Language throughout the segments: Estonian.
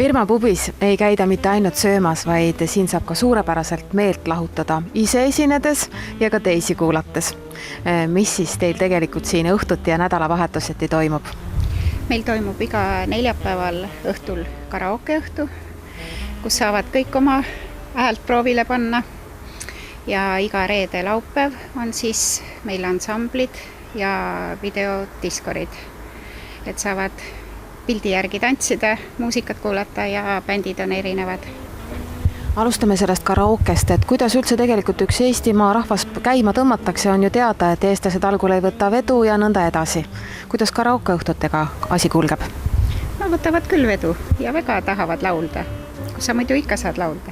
Virma pubis ei käida mitte ainult söömas, vaid siin saab ka suurepäraselt meelt lahutada ise esinedes ja ka teisi kuulates. Mis siis teil tegelikult siin õhtuti ja nädalavahetuseti toimub? Meil toimub iga neljapäeval õhtul karaokeõhtu, kus saavad kõik oma häält proovile panna. Ja iga reede laupäev on siis meil ansamblid ja videodiskorid, et saavad pildi järgi tantsida, muusikat kuulata ja bändid on erinevad. Alustame sellest karaokest, et kuidas üldse tegelikult üks Eestimaa rahvas käima tõmmatakse, on ju teada, et eestlased algul ei võta vedu ja nõnda edasi. Kuidas karaokeõhtutega asi kulgeb? No võtavad küll vedu ja väga tahavad laulda. Kus sa muidu ikka saad laulda?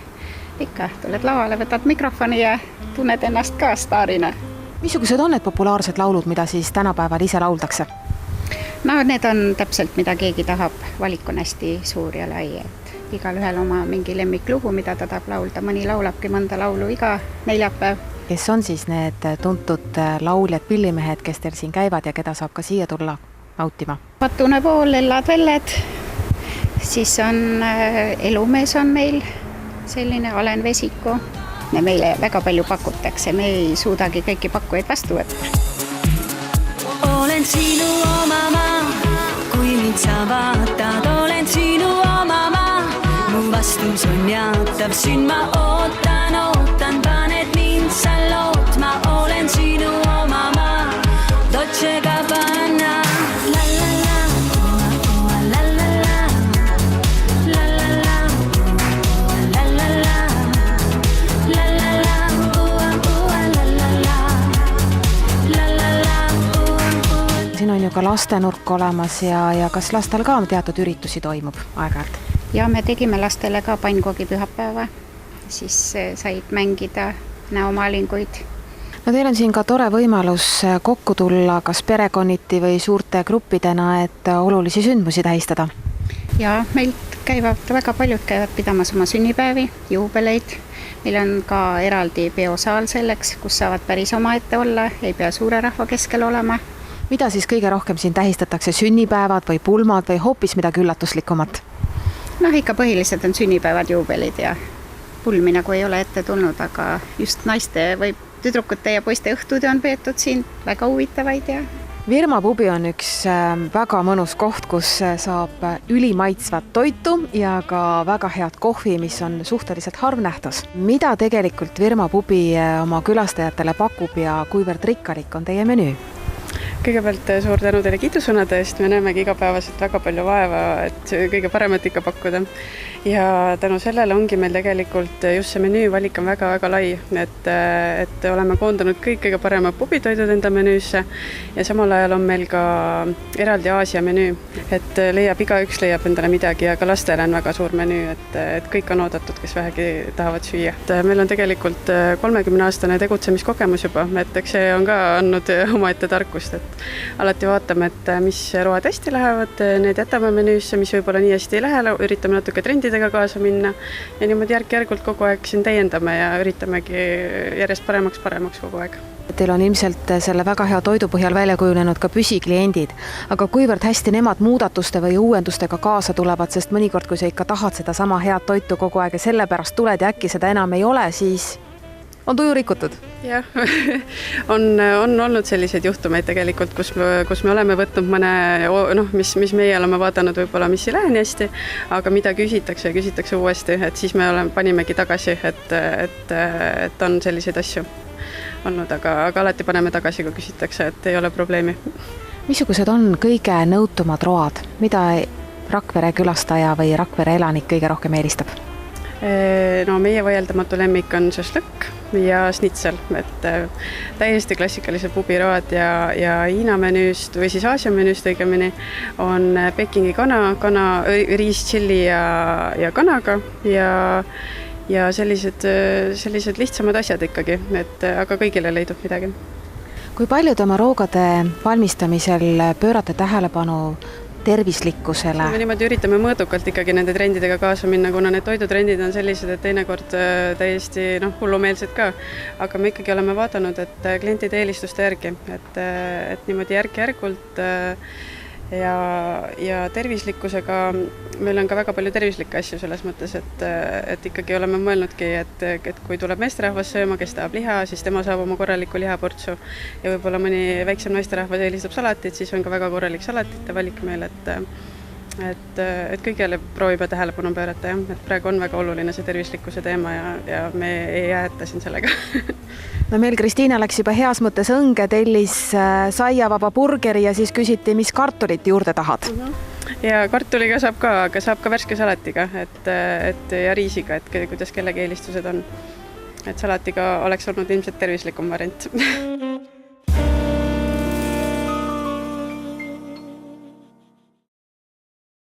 Ikka, tuled lavale, võtad mikrofoni ja tunned ennast ka staarina. Missugused on need populaarsed laulud, mida siis tänapäeval ise lauldakse? No need on täpselt, mida keegi tahab. Valik on hästi suur ja lai, et igal ühel oma mingi lemmiklugu, mida ta tahab laulda. Mõni laulabki mõnda laulu iga neljapäev. Kes on siis need tuntud lauljad, pillimehed, kes teil siin käivad ja keda saab ka siia tulla nautima? Patune pool, Ellad Velled, siis on Elumees on meil selline Alen Vesiku. Meile väga palju pakutakse, me ei suudagi kõiki pakkujaid vastu võtta. Olen sinu oma maa, kui mind sa vaatad, olen sinu oma maa. Mu vastus on jaatav, sünd ma ootan, paned mind sa lootma, olen sinu oma maa, Dolce Gabbana. Siin on ju ka lastenurk olemas ja kas lastel ka teatud üritusi toimub aeg-ajalt? Ja me tegime lastele ka pannkoogi pühapäeva, siis said mängida näomaalinguid. No teil on siin ka tore võimalus kokku tulla kas perekonniti või suurte gruppidena, et olulisi sündmusi tähistada. Ja meilt väga paljud käivad pidamas oma sünnipäevi, juubeleid. Meil on ka eraldi peosaal selleks, kus saavad päris omaette olla, ei pea suure rahva keskel olema. Mida siis kõige rohkem siin tähistatakse, sünnipäevad või pulmad või hoopis midagi üllatuslikumat? No ikka põhilised on sünnipäevad, juubelid ja pulmi nagu ei ole ette tulnud, aga just naiste või tüdrukute ja poiste õhtud on peetud siin väga huvitavaid. Ja Virma pubi on üks väga mõnus koht, kus saab ülimaitsvat toitu ja ka väga head kohvi, mis on suhteliselt harv nähtus. Mida tegelikult Virma pubi oma külastajatele pakub ja kuivõrd rikkalik on teie menüü? Kõigepealt suur tänu teile kiidusõnade eest, me näemegi igapäevaselt väga palju vaeva, et kõige paremat ikka pakkuda. Ja tänu sellele ongi meil tegelikult just see menüü valik on väga-väga lai, et oleme koondanud kõige paremad pubitoidud enda menüüsse ja samal ajal on meil ka eraldi Aasia menüü, et igaüks leiab endale midagi ja ka lastele on väga suur menüü, et kõik on oodatud, kes vähegi tahavad süüa. Meil on tegelikult 30-aastane tegutsemiskogemus juba, et eks see on ka andnud omaette tarkust, et alati vaatame, et mis road hästi lähevad, need jätame menüüsse, mis võib-olla nii hästi ei lähe, üritame natuke trendidega kaasa minna ja niimoodi järk-järgult kogu aeg siin täiendame ja üritamegi järjest paremaks kogu aeg. Teil on ilmselt selle väga hea toidu põhjal välja kujunenud ka püsikliendid, aga kuivõrd hästi nemad muudatuste või uuendustega kaasa tulevad, sest mõnikord, kui sa ikka tahad seda sama head toitu kogu aeg ja sellepärast tuled ja äkki seda enam ei ole, siis on tuju rikutud? Jah, on olnud selliseid juhtumeid tegelikult, kus me oleme võtnud mõne, mis meie oleme vaadanud võib-olla, mis ei lähe nii hästi, aga mida küsitakse uuesti, et siis me panimegi tagasi, et on selliseid asju olnud, aga alati paneme tagasi, kui küsitakse, et ei ole probleemi. Missugused on kõige nõutumad road, mida Rakvere külastaja või Rakvere elanik kõige rohkem eelistab? No meie vaieldamatu lemmik on šašlõkk ja snitsel, et täiesti klassikalised pubiroad ja Hiina menüüst või siis Aasia menüüst õigemini on Pekingi kana, riis, tšilli ja kanaga ja sellised lihtsamad asjad ikkagi, aga kõigile leidub midagi. Kui paljud oma roogade valmistamisel pöörate tähelepanu tervislikkusele? Me niimoodi üritame mõõdukalt ikkagi nende trendidega kaasa minna, kuna need toidutrendid on sellised, et teinekord täiesti hullumeelsed ka. Aga me ikkagi oleme vaadanud, et klientide eelistuste järgi, et niimoodi järk-järgult ja tervislikkusega meil on ka väga palju tervislikke asju selles mõttes, et ikkagi oleme mõelnudki, et kui tuleb meesterahvas sööma, kes tahab liha, siis tema saab oma korraliku lihaportsu ja võib-olla mõni väiksem naisterahvas eelistab salatit, siis on ka väga korralik salatite valik meil, et kõigele proovime tähelepanu pöörata, jah, et praegu on väga oluline see tervislikkuse teema ja me ei jääta siin sellega. No meil Kristiina läks juba heas mõttes õnge, tellis saiavaba burgeri ja siis küsiti, mis kartulit juurde tahad. Ja kartuliga saab ka, aga saab ka värske salatiga ja riisiga, et kuidas kellegi eelistused on. Et salatiga oleks olnud ilmselt tervislikum variant.